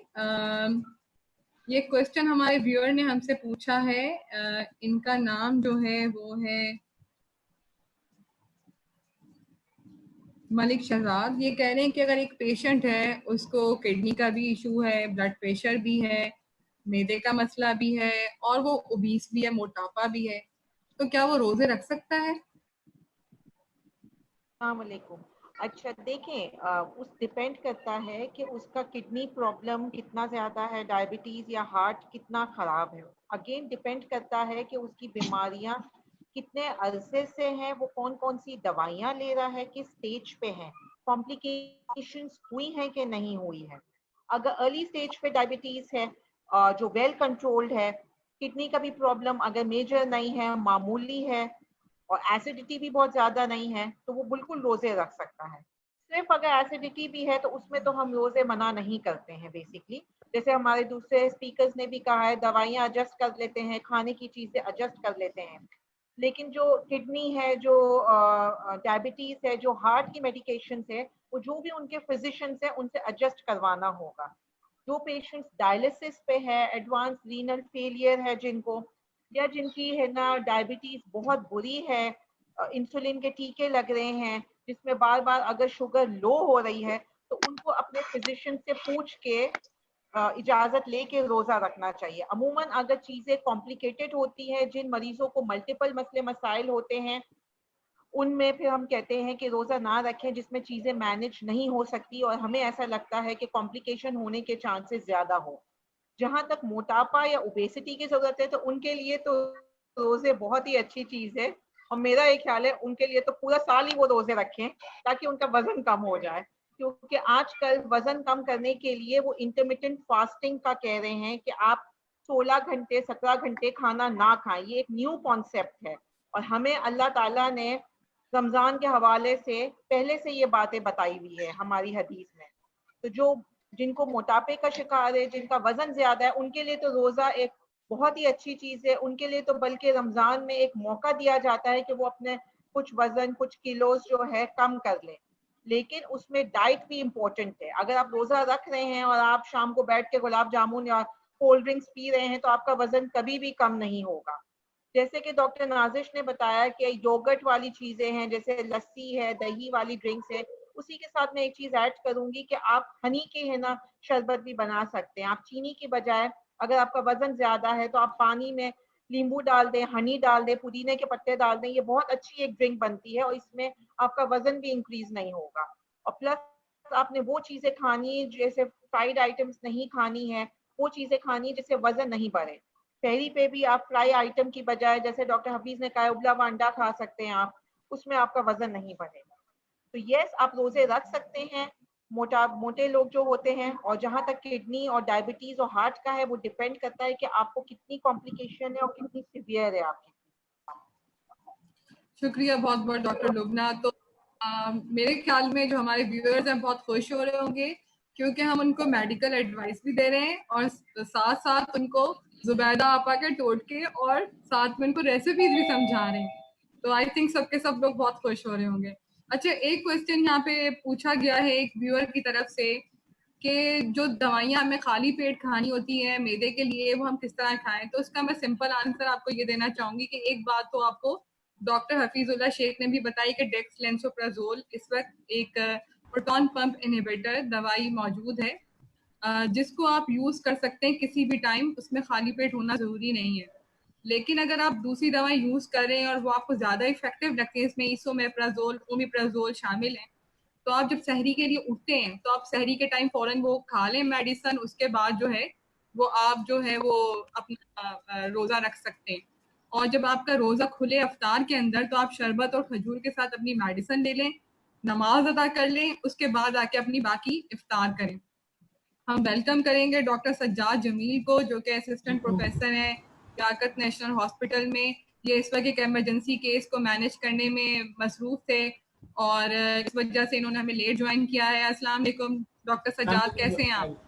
ये क्वेश्चन हमारे व्यूअर ने हमसे पूछा है। इनका नाम जो है वो है मलिक शहजाद। ये कह रहे हैं कि अगर एक पेशेंट है, उसको किडनी का भी इशू है, ब्लड प्रेशर भी है, मैदे का मसला भी है, और वो ओबीस भी है, मोटापा भी है, तो क्या वो रोजे रख सकता है? अस्सलामुअलैकुम। अच्छा देखें, उस डिपेंड करता है कि उसका किडनी प्रॉब्लम कितना ज़्यादा है, डायबिटीज़ या हार्ट कितना ख़राब है। अगेन डिपेंड करता है कि उसकी बीमारियां कितने अरसे से हैं, वो कौन कौन सी दवाइयां ले रहा है, किस स्टेज पे है, कॉम्प्लिकेशंस हुई हैं कि नहीं हुई है। अगर अर्ली स्टेज पे डायबिटीज़ है जो वेल कंट्रोल्ड है, किडनी का भी प्रॉब्लम अगर मेजर नहीं है, मामूली है, और एसिडिटी भी बहुत ज्यादा नहीं है, तो वो बिल्कुल रोजे रख सकता है। सिर्फ अगर एसिडिटी भी है तो उसमें तो हम रोजे मना नहीं करते हैं बेसिकली। जैसे हमारे दूसरे स्पीकर्स ने भी कहा है, दवाइयां एडजस्ट कर लेते हैं, खाने की चीजें एडजस्ट कर लेते हैं। लेकिन जो किडनी है, जो डायबिटीज है, जो हार्ट की मेडिकेशन है, वो जो भी उनके फिजिशियंस है उनसे एडजस्ट करवाना होगा। जो पेशेंट्स डायलिसिस पे है, एडवांस रीनल फेलियर है जिनको, या जिनकी है ना डायबिटीज बहुत बुरी है, इंसुलिन के टीके लग रहे हैं, जिसमें बार बार अगर शुगर लो हो रही है, तो उनको अपने फिजिशियन से पूछ के इजाजत लेके रोजा रखना चाहिए। अमूमन अगर चीजें कॉम्प्लिकेटेड होती हैं, जिन मरीजों को मल्टीपल मसले मसाइल होते हैं, उनमें फिर हम कहते हैं कि रोजा ना रखें, जिसमें चीजें मैनेज नहीं हो सकती और हमें ऐसा लगता है कि कॉम्प्लिकेशन होने के चांसेस ज्यादा हो। जहां तक मोटापा या ओबेसिटी की जरूरत है, तो उनके लिए तो रोजे बहुत ही अच्छी चीज है, और मेरा एक ख्याल है उनके लिए तो पूरा साल ही वो रोजे रखें ताकि उनका वजन कम हो जाए। क्योंकि आजकल वजन कम करने के लिए वो इंटरमिटेंट फास्टिंग का कह रहे हैं कि आप 16 घंटे 17 घंटे खाना ना खाएं। ये एक न्यू कॉन्सेप्ट है, और हमें अल्लाह ताला ने रमजान के हवाले से पहले से ये बातें बताई हुई है हमारी हदीस में। तो जो जिनको मोटापे का शिकार है, जिनका वजन ज्यादा है, उनके लिए तो रोजा एक बहुत ही अच्छी चीज है। उनके लिए तो बल्कि रमजान में एक मौका दिया जाता है कि वो अपने कुछ वजन, कुछ किलोस जो है कम कर लें। लेकिन उसमें डाइट भी इम्पोर्टेंट है। अगर आप रोजा रख रहे हैं और आप शाम को बैठ के गुलाब जामुन या कोल्ड ड्रिंक्स पी रहे हैं, तो आपका वजन कभी भी कम नहीं होगा। जैसे कि डॉक्टर नाजिश ने बताया कि योगर्ट वाली चीजें हैं, जैसे लस्सी है, दही वाली ड्रिंक्स है, उसी के साथ मैं एक चीज ऐड करूंगी कि आप हनी के है ना शरबत भी बना सकते हैं। आप चीनी की बजाय, अगर आपका वजन ज्यादा है, तो आप पानी में नींबू डाल दें, हनी डाल दें, पुदीने के पत्ते डाल दें। ये बहुत अच्छी एक ड्रिंक बनती है और इसमें आपका वजन भी इंक्रीज नहीं होगा। और प्लस आपने वो चीजें खानी, जैसे फ्राइड आइटम्स नहीं खानी है, वो चीजें खानी जिससे वजन नहीं बढ़े। सहरी पे भी आप फ्राई आइटम की बजाय, जैसे डॉक्टर हफीज ने कहा, उबला हुआ अंडा खा सकते हैं आप, उसमें आपका वजन नहीं बढ़ेगा। तो यस, आप रोजे रख सकते हैं, मोटे लोग जो होते हैं। और जहां तक किडनी और डायबिटीज और हार्ट का है, वो डिपेंड करता है कि आपको कितनी कॉम्प्लिकेशन है और कितनी सीवियर है आपकी। शुक्रिया बहुत बहुत डॉक्टर लुबना। तो मेरे ख्याल में जो हमारे व्यूअर्स हैं बहुत खुश हो रहे होंगे, क्योंकि हम उनको मेडिकल एडवाइस भी दे रहे हैं और साथ साथ उनको जुबैदा आपा के टोटके और साथ में उनको रेसिपीज भी समझा रहे हैं। तो आई थिंक सबके सब लोग बहुत खुश हो रहे होंगे। अच्छा, एक क्वेश्चन यहाँ पे पूछा गया है एक व्यूअर की तरफ से कि जो दवाइयाँ हमें खाली पेट खानी होती हैं मैदे के लिए, वो हम किस तरह खाएं। तो उसका मैं सिंपल आंसर आपको ये देना चाहूंगी कि एक बात तो आपको डॉक्टर हफीजुल्लाह शेख ने भी बताई कि डेक्सलेंसोप्राजोल इस वक्त एक प्रोटॉन पंप इनहिबिटर दवाई मौजूद है, जिसको आप यूज कर सकते हैं किसी भी टाइम, उसमें खाली पेट होना जरूरी नहीं है। लेकिन अगर आप दूसरी दवाई यूज कर रहे हैं और वो आपको ज्यादा इफेक्टिव लगती है, इसमें इसोमेप्राजोल, ओमिप्राजोल शामिल है, तो आप जब सहरी के लिए उठते हैं तो आप सहरी के टाइम फौरन वो खा लें मेडिसन। उसके बाद जो है वो आप जो है वो अपना रोजा रख सकते हैं। और जब आपका रोजा खुले अफ्तार के अंदर, तो आप शरबत और खजूर के साथ अपनी मेडिसन ले लें, नमाज अदा कर लें, उसके बाद आके अपनी बाकी इफ्तार करें। हम वेलकम करेंगे डॉक्टर सज्जाद जमील को, जो कि असिस्टेंट प्रोफेसर हैं लियाकत नेशनल हॉस्पिटल में। ये इस वक्त एक इमरजेंसी केस को मैनेज करने में मसरूफ थे और इस वजह से इन्होंने हमें लेट ज्वाइन किया है। अस्सलाम वालेकुम डॉक्टर सज्जाद, कैसे हैं आप?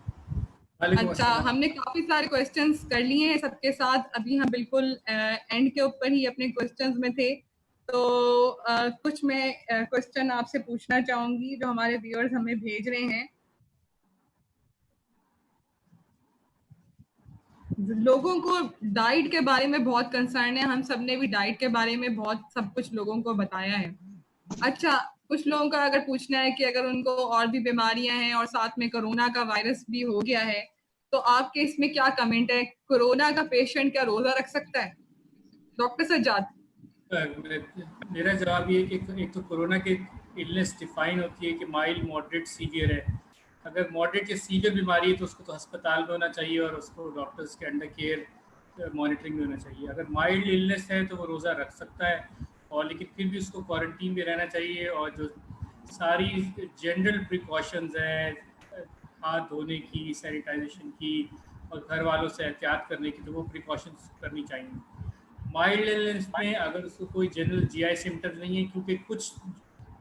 अच्छा, हमने काफी सारे क्वेश्चंस कर लिए हैं सबके साथ, अभी हम बिल्कुल एंड के ऊपर ही अपने क्वेश्चंस में थे। तो कुछ मैं क्वेश्चन आपसे पूछना चाहूंगी जो हमारे व्यूअर्स हमें भेज रहे हैं। लोगों को डाइट के बारे में बहुत कंसर्न है, हम सब ने भी डाइट के बारे में बहुत सब कुछ लोगों को बताया है। अच्छा, कुछ लोगों का अगर पूछना है कि अगर उनको और भी बीमारियां हैं और साथ में कोरोना का वायरस भी हो गया है, तो आपके इसमें क्या कमेंट है? कोरोना का पेशेंट क्या रोजा रख सकता है? डॉक्टर सज्जाद। मेरा जवाब ये कि एक तो कोरोना की इलनेस डिफाइन होती है कि माइल्ड, मॉडरेट, सीवियर है। अगर मॉडरेट या सीवियर बीमारी है तो उसको तो अस्पताल में होना चाहिए और उसको डॉक्टर्स के अंडर केयर मॉनिटरिंग में होना चाहिए। अगर माइल्ड इलनेस है तो वो रोज़ा रख सकता है, और लेकिन फिर भी उसको क्वारंटीन में रहना चाहिए। और जो सारी जनरल प्रिकॉशंस हैं, हाथ धोने की, सैनिटाइजेशन की और घर वालों से एहतियात करने की, तो वो प्रिकॉशंस करनी चाहिए। माइल्ड इलनेस में अगर उसको कोई जनरल जीआई सिम्टम्स नहीं है, क्योंकि कुछ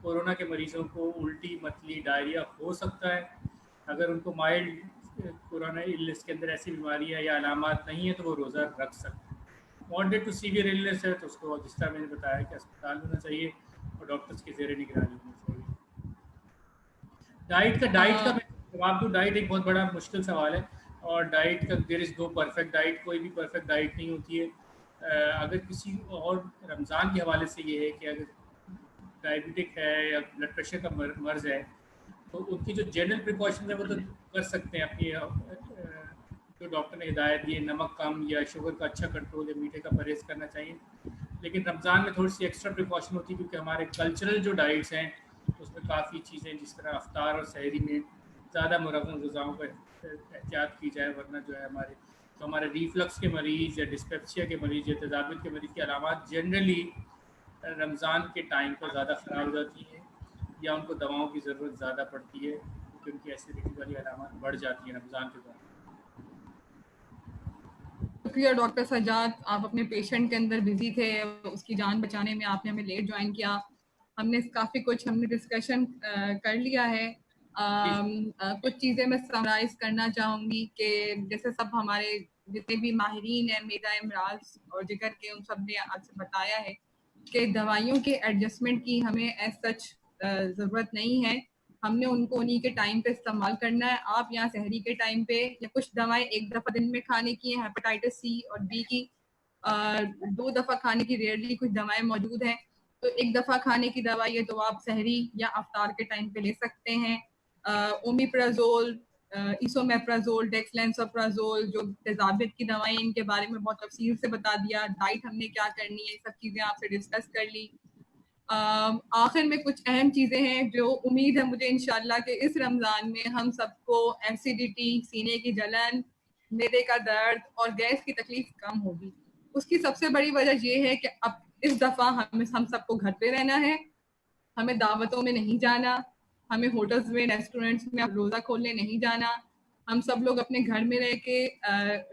कोरोना के मरीजों को उल्टी, मतली, डायरिया हो सकता है। अगर उनको माइल्ड कोरोना इलनेस के अंदर ऐसी बीमारी है या अलामात नहीं है तो वो रोज़ा रख सकते हैं। मॉडरेट टू सीवियर इलनेस है तो उसको जिस तरह मैंने बताया कि अस्पताल में होना चाहिए और डॉक्टर्स की ज़ेर निगरानी होनी चाहिए। डाइट का मैं जवाब दूँ, डाइट एक बहुत बड़ा मुश्किल सवाल है और डाइट का there is no perfect diet, कोई भी परफेक्ट डाइट नहीं होती है। अगर किसी और रमज़ान के हवाले से ये है कि अगर डायबिटिक है या ब्लड प्रेशर का मर्ज़ है तो उनकी जो जनरल प्रिकॉशन है वो तो कर सकते हैं अपनी जो डॉक्टर ने हिदायत दी है, नमक कम या शुगर का अच्छा कंट्रोल या मीठे का परहेज़ करना चाहिए। लेकिन रमज़ान में थोड़ी सी एक्स्ट्रा प्रिकॉशन होती है क्योंकि हमारे कल्चरल जो डाइट्स हैं उसमें काफ़ी चीज़ें, जिस तरह अफ्तार और सहरी में ज़्यादा मुरव्वम ग़िज़ाओं का एहतियात की जाए, वरना जो है हमारे रिफ्लक्स के मरीज़ या डिस्पेप्सिया के मरीज़ या तेज़ाबियत के मरीज़ की अलामात जनरली रमज़ान के टाइम पर ज़्यादा ख़राब हो जाती हैं या उनको दवाओं की ज़रूरत ज़्यादा पड़ती है क्योंकि उनकी एसिडिटी वाली अलामात बढ़ जाती हैं रमज़ान के दौरान। शुक्रिया डॉक्टर सज्जाद, आप अपने पेशेंट के अंदर बिजी थे, उसकी जान बचाने में आपने हमें लेट ज्वाइन किया। हमने काफ़ी कुछ डिस्कशन कर लिया है। कुछ चीज़ें मैं समराइज करना चाहूँगी कि जैसे सब हमारे जितने भी माहिरीन हैं मेदा इमराज और जिगर के, उन सब ने आपसे बताया है कि दवाइयों के एडजस्टमेंट की हमें एज सच ज़रूरत नहीं है। हमने उनको उन्हीं के टाइम पे इस्तेमाल करना है। आप यहाँ सहरी के टाइम पे या कुछ दवाएं एक दफ़ा दिन में खाने की हैं, हेपेटाइटिस सी और बी की 2 दफ़ा खाने की रेयरली कुछ दवाएं मौजूद हैं। तो एक दफ़ा खाने की दवाई है तो आप सहरी या अफ्तार के टाइम पे ले सकते हैं। ओमिप्राजोल, इसोमेप्राजोल, डेक्सलेंसोप्राजोल, जो तेज़ाबियत की दवाएं, इनके बारे में बहुत तफसील से बता दिया। डाइट हमने क्या करनी है, सब चीज़ें आपसे डिस्कस कर ली। आखिर में कुछ अहम चीज़ें हैं जो उम्मीद है मुझे इंशाल्लाह कि इस रमज़ान में हम सबको एसिडिटी, सीने की जलन मैदे का दर्द और गैस की तकलीफ कम होगी। उसकी सबसे बड़ी वजह ये है कि अब इस दफ़ा हम सबको घर पे रहना है, हमें दावतों में नहीं जाना, हमें होटल्स में रेस्टोरेंट्स में रोज़ा खोलने नहीं जाना। हम सब लोग अपने घर में रह के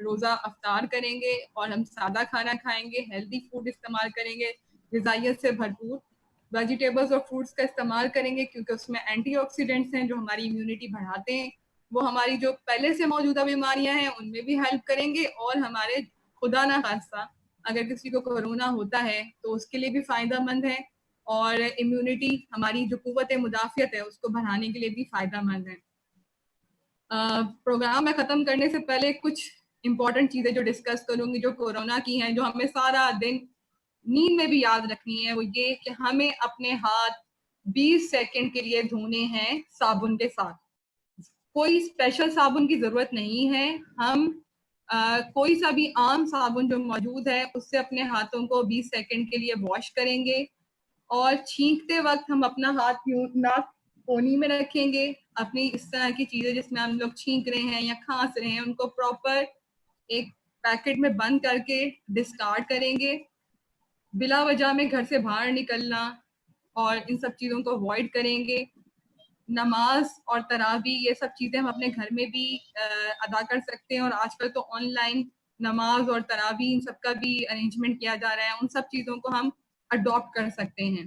रोज़ा अफ्तार करेंगे और हम सादा खाना खाएंगे, हेल्दी फूड इस्तेमाल करेंगे, ग़िज़ाइयत से भरपूर वेजिटेबल्स और फ्रूट्स का इस्तेमाल करेंगे क्योंकि उसमें एंटीऑक्सीडेंट्स हैं जो हमारी इम्यूनिटी बढ़ाते हैं। वो हमारी जो पहले से मौजूदा बीमारियां हैं उनमें भी हेल्प करेंगे और हमारे खुदा ना खास्ता अगर किसी को कोरोना होता है तो उसके लिए भी फ़ायदेमंद है और इम्यूनिटी हमारी जो कुव्वत मुदाफ़ियत है उसको बढ़ाने के लिए भी फ़ायदेमंद है। प्रोग्राम में ख़त्म करने से पहले कुछ इम्पॉर्टेंट चीज़ें जो डिस्कस करूंगी जो कोरोना की हैं, जो हमें सारा दिन नींद में भी याद रखनी है, वो ये कि हमें अपने हाथ 20 सेकंड के लिए धोने हैं साबुन के साथ। कोई स्पेशल साबुन की ज़रूरत नहीं है, हम कोई सा भी आम साबुन जो मौजूद है उससे अपने हाथों को 20 सेकंड के लिए वॉश करेंगे और छींकते वक्त हम अपना हाथ नाक कोनी में रखेंगे। अपनी इस तरह की चीज़ें जिसमें हम लोग छींक रहे हैं या खांस रहे हैं उनको प्रॉपर एक पैकेट में बंद करके डिस्कार्ड करेंगे। बिला वजह में घर से बाहर निकलना और इन सब चीज़ों को अवॉइड करेंगे। नमाज और तरावी ये सब चीज़ें हम अपने घर में भी अदा कर सकते हैं और आजकल तो ऑनलाइन नमाज और तरावी इन सब का भी अरेंजमेंट किया जा रहा है, उन सब चीज़ों को हम अडॉप्ट कर सकते हैं।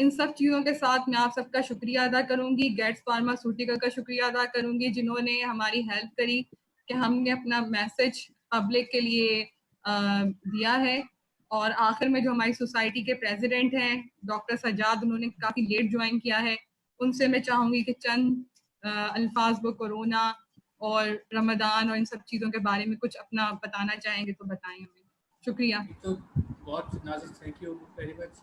इन सब चीज़ों के साथ मैं आप सबका शुक्रिया अदा करूंगी, गेट्स फार्मास्यूटिकल का शुक्रिया अदा करूंगी जिन्होंने हमारी हेल्प करी कि हमने अपना मैसेज पब्लिक के लिए दिया है। और आखिर में जो हमारी सोसाइटी के प्रेसिडेंट हैं डॉक्टर सजाद, उन्होंने काफ़ी लेट ज्वाइन किया है, उनसे मैं चाहूँगी कि चंद अल्फाज वो कोरोना और रमदान और इन सब चीज़ों के बारे में कुछ अपना बताना चाहेंगे तो बताएं हमें। शुक्रिया। तो बहुत Nazir, thank you very much.